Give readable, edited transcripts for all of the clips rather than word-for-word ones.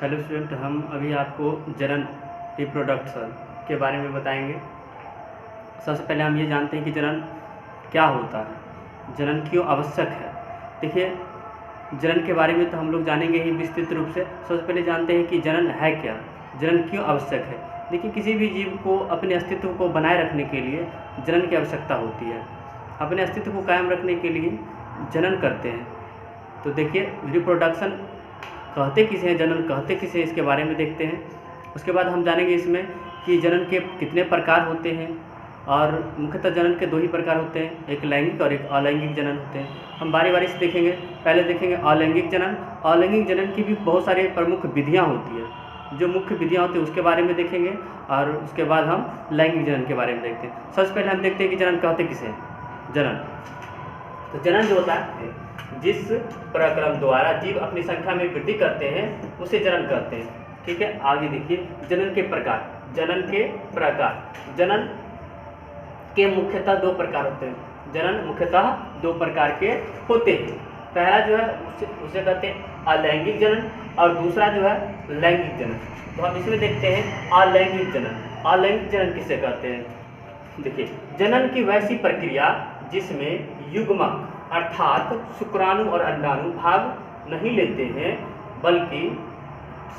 Hello student, हम अभी आपको जनन रिप्रोडक्शन के बारे में बताएंगे। सबसे पहले हम ये जानते हैं कि जनन क्या होता है, जनन क्यों आवश्यक है। देखिए, जनन के बारे में तो हम लोग जानेंगे ही विस्तृत रूप से। सबसे पहले जानते हैं कि जनन है क्या, जनन क्यों आवश्यक है। देखिए, किसी भी जीव को अपने अस्तित्व को बनाए रखने के लिए जनन की आवश्यकता होती है। अपने अस्तित्व को कायम रखने के लिए जनन करते हैं। तो देखिए, रिप्रोडक्शन कहते किसे हैं, जनन कहते किसे हैं, इसके बारे में देखते हैं। उसके बाद हम जानेंगे इसमें कि जनन के कितने प्रकार होते हैं, और मुख्यतः जनन के दो ही प्रकार होते हैं, एक लैंगिक और एक अलैंगिक जनन होते हैं। हम बारी बारी से देखेंगे। पहले देखेंगे अलैंगिक जनन। अलैंगिक जनन की भी बहुत सारी प्रमुख विधियाँ होती हैं, जो मुख्य विधियाँ होती हैं उसके बारे में देखेंगे, और उसके बाद हम लैंगिक जनन के बारे में देखते हैं। सबसे पहले हम देखते हैं कि जनन कहते किसे हैं। जनन, तो जनन जो होता है, जिस प्रक्रम द्वारा जीव अपनी संख्या में वृद्धि करते हैं उसे जनन कहते हैं। ठीक है, आगे देखिए जनन के प्रकार। जनन के प्रकार, जनन के मुख्यतः दो प्रकार होते हैं। जनन मुख्यतः दो प्रकार के होते हैं। पहला जो है उसे कहते हैं अलैंगिक जनन, और दूसरा जो है लैंगिक जनन। तो हम इसमें देखते हैं अलैंगिक जनन। अलैंगिक जनन किसे कहते हैं? देखिए, जनन की वैसी प्रक्रिया जिसमें युग्मक अर्थात शुक्राणु और अंडाणु भाग नहीं लेते हैं, बल्कि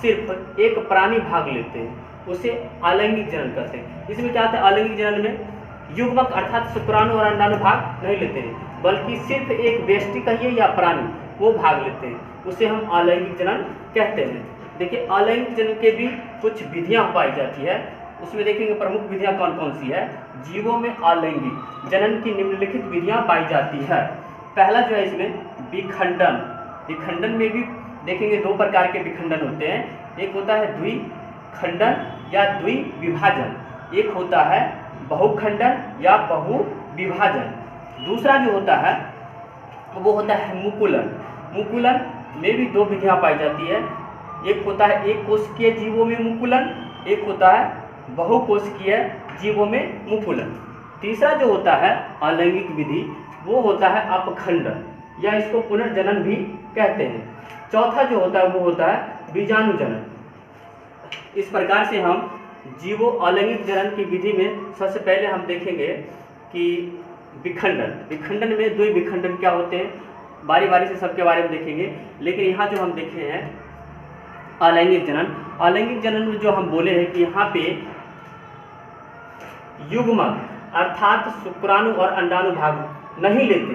सिर्फ एक प्राणी भाग लेते हैं, उसे अलैंगिक जनन कहते हैं। इसमें क्या होता है? अलैंगिक जनन में युग्मक अर्थात शुक्राणु और अंडाणु भाग नहीं लेते हैं, बल्कि सिर्फ एक व्यष्टि कहिए या प्राणी वो भाग लेते हैं, उसे हम अलैंगिक जनन कहते हैं। देखिए, अलैंगिक जनन के भी कुछ विधियाँ पाई जाती है। उसमें देखेंगे प्रमुख विधियाँ कौन कौन सी है। जीवों में अलैंगिक जनन की निम्नलिखित विधियाँ पाई जाती है। पहला जो है इसमें विखंडन। विखंडन में भी देखेंगे दो प्रकार के विखंडन होते हैं। एक होता है द्विखंडन या द्विविभाजन, एक होता है बहुखंडन या बहुविभाजन। दूसरा जो होता है वो होता है मुकुलन। मुकुलन में भी दो विधियाँ पाई जाती है। एक होता है एक कोशिकीय जीवों में मुकुलन, एक होता है बहुकोशिकीय जीवों में मुकुलन। तीसरा जो होता है अलैंगिक विधि वो होता है अपखंडन, या इसको पुनर्जनन भी कहते हैं। चौथा जो होता है वो होता है बीजाणु जनन। इस प्रकार से हम जीवो अलैंगिक जनन की विधि में सबसे पहले हम देखेंगे कि विखंडन। विखंडन में दो विखंडन क्या होते हैं, बारी बारी से सबके बारे में देखेंगे। लेकिन यहाँ जो हम देखे हैं अलैंगिक जनन, अलैंगिक जनन में जो हम बोले हैं कि यहाँ पे युग्मक अर्थात शुक्राणु और अंडाणु भाग नहीं लेते,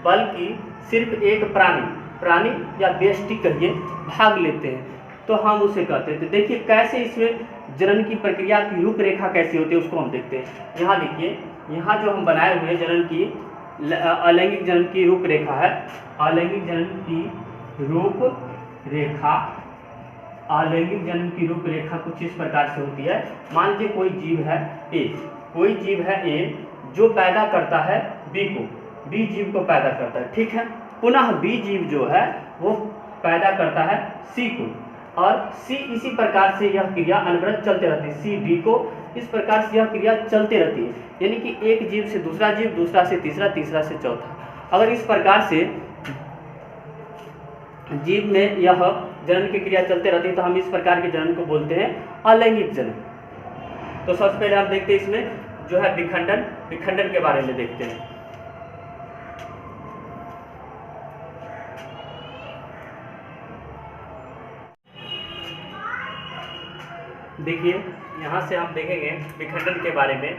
बल्कि सिर्फ एक प्राणी या व्यष्टि कहिए भाग लेते हैं, तो हम उसे कहते हैं। तो देखिए कैसे इसमें जनन की प्रक्रिया की रूपरेखा कैसी होती है उसको हम देखते हैं। यहाँ देखिए, यहाँ जो हम बनाए हुए हैं जनन की अलैंगिक जनन की रूपरेखा है। अलैंगिक जनन की रूपरेखा, अलैंगिक जनन की रूपरेखा कुछ इस प्रकार से होती है। मान लीजिए कोई जीव है ए, कोई जीव है ए जो पैदा करता है बी को, बी जीव को पैदा करता है। ठीक है, पुनः बी जीव जो है वो पैदा करता है सी को, और सी इसी प्रकार से यह क्रिया अनवरत चलते रहती है। सी डी को इस प्रकार से यह क्रिया चलती रहती है, यानी कि एक जीव से दूसरा जीव, दूसरा से तीसरा, तीसरा से चौथा। अगर इस प्रकार से जीव में यह जनन की क्रिया चलते रहती है तो हम इस प्रकार के जनन को बोलते हैं अलैंगिक जनन। तो सबसे पहले हम देखते हैं इसमें जो है विखंडन। विखंडन के बारे में देखते हैं। देखिए, यहाँ से हम देखेंगे विखंडन के बारे में।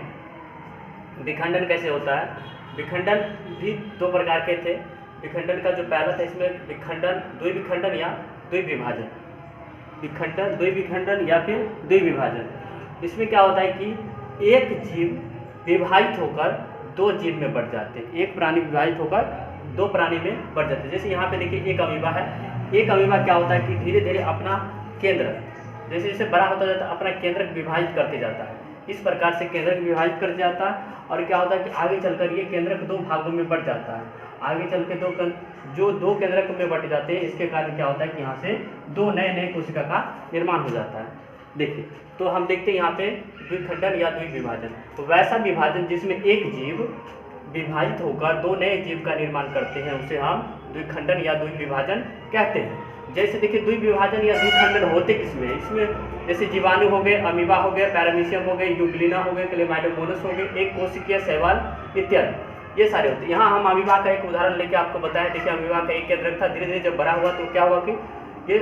विखंडन कैसे होता है? विखंडन भी दो प्रकार के थे। विखंडन का जो पहला था इसमें विखंडन द्विविखंडन या द्विविभाजन। विखंडन द्विविखंडन या फिर द्विविभाजन। इसमें क्या होता है कि एक जीव विभाजित होकर दो जीव में बढ़ जाते हैं। एक प्राणी विभाजित होकर दो प्राणी में बढ़ जाते हैं। जैसे यहाँ पे देखिए एक अमीबा है। एक अमीबा क्या होता है कि धीरे धीरे अपना केंद्र जैसे जैसे बड़ा होता जाता है अपना केंद्र विभाजित करते जाता है। इस प्रकार से केंद्र विभाजित करते जाता है, और क्या होता है कि आगे चलकर ये केंद्र दो भागों में बढ़ जाता है। आगे चल के दो केंद्रक में बढ़ जाते हैं, इसके कारण क्या होता है कि यहाँ से दो नए नए कोशिका का निर्माण हो जाता है। देखिए, तो हम देखते हैं यहाँ पे द्विखंडन या द्विविभाजन। तो वैसा विभाजन जिसमें एक जीव विभाजित होकर दो नए जीव का निर्माण करते हैं उसे हम द्विखंडन या द्विविभाजन कहते हैं। जैसे देखिए द्विविभाजन या द्विखंडन होते किसमें, इसमें जैसे जीवाणु हो गए, अमीबा हो गए, पैरामीशियम हो गए, यूग्लिना हो गए, क्लेमाइडोमोनास हो गए, एक कोशिकीय शैवाल इत्यादि, ये सारे होते हैं। यहाँ हम अमीबा का एक उदाहरण लेके आपको बताया। देखिए अमीबा का एक केंद्रक था, धीरे धीरे जब बड़ा हुआ तो क्या हुआ कि ये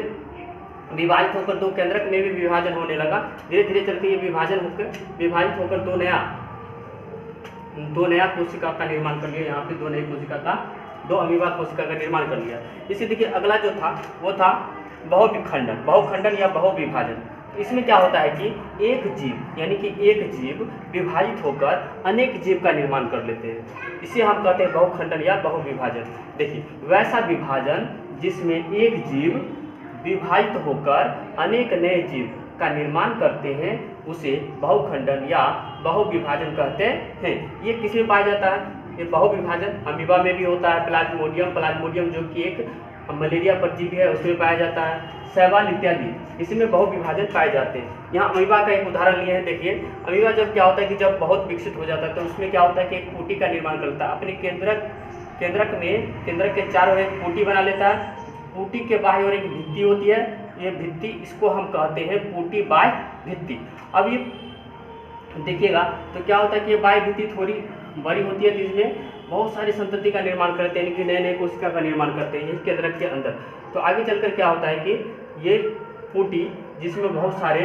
विभाजित होकर दो केंद्रक में भी विभाजन होने लगा। धीरे धीरे चलते ये विभाजित होकर दो नया कोशिका का निर्माण कर लिया। यहाँ पे दो नई कोशिका का, दो अमीबा कोशिका का निर्माण कर लिया। इसी देखिए अगला जो था वो था बहुखंडन या बहुविभाजन। इसमें क्या होता है कि एक जीव यानी कि एक जीव विभाजित होकर अनेक जीव का निर्माण कर लेते हैं, इसे हम कहते हैं बहुखंडन या बहुविभाजन। देखिए वैसा विभाजन जिसमें एक जीव विभाजित होकर अनेक नए जीव का निर्माण करते हैं उसे बहुखंडन या बहुविभाजन कहते हैं। ये किसमें पाया जाता है? ये बहुविभाजन अमीबा में भी होता है। प्लाज्मोडियम जो कि एक मलेरिया परजीवी है उसमें पाया जाता है, शैवाल इत्यादि, इसमें बहुविभाजन पाए जाते हैं। यहाँ अमीबा का एक उदाहरण लिए हैं। देखिए अमीबा जब क्या होता है कि जब बहुत विकसित हो जाता है तो उसमें क्या होता है कि एक पुटी का निर्माण करता है। अपने केंद्रक के चारों ओर एक पुटी बना लेता है। पुटी के बाहर और एक भित्ति होती है, ये भित्ति इसको हम कहते हैं पुटी बाह्य भित्ति। अब ये देखिएगा तो क्या होता है कि ये बाह्य भित्ति थोड़ी बड़ी होती है, तो इसमें बहुत सारी संतति का निर्माण करते हैं, यानी कि नए नए कोशिका का निर्माण करते हैं इस केंद्रक के अंदर। तो आगे चलकर क्या होता है कि ये पुटी जिसमें बहुत सारे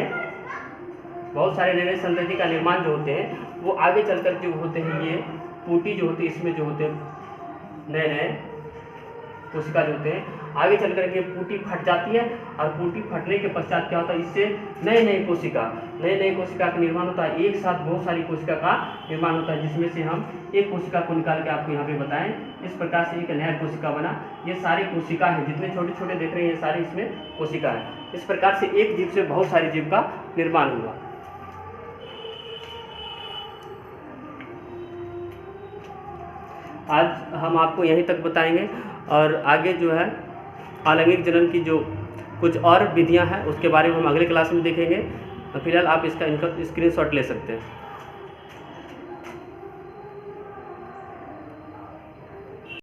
नए नए संतति का निर्माण जो होते हैं वो आगे चलकर जो होते हैं, ये पुटी जो होती है इसमें जो होते हैं नए नए कोशिका जो होते हैं, आगे चल करके पुटी फट जाती है और पुटी फटने के पश्चात क्या होता है, इससे नए नए कोशिका का निर्माण होता है। एक साथ बहुत सारी कोशिका का निर्माण होता है, जिसमें से हम एक कोशिका को निकाल के आपको यहाँ पे बताएं। इस प्रकार से एक नया कोशिका बना। ये सारी कोशिका है, जितने छोटे छोटे देख रहे हैं ये सारे इसमें कोशिका है। इस प्रकार से एक जीव से बहुत सारी जीव का निर्माण हुआ। आज हम आपको यहीं तक बताएंगे और आगे जो है आलैंगिक जनन की जो कुछ और विधियां हैं उसके बारे में हम अगले क्लास में देखेंगे। फिलहाल आप इसका स्क्रीनशॉट ले सकते हैं।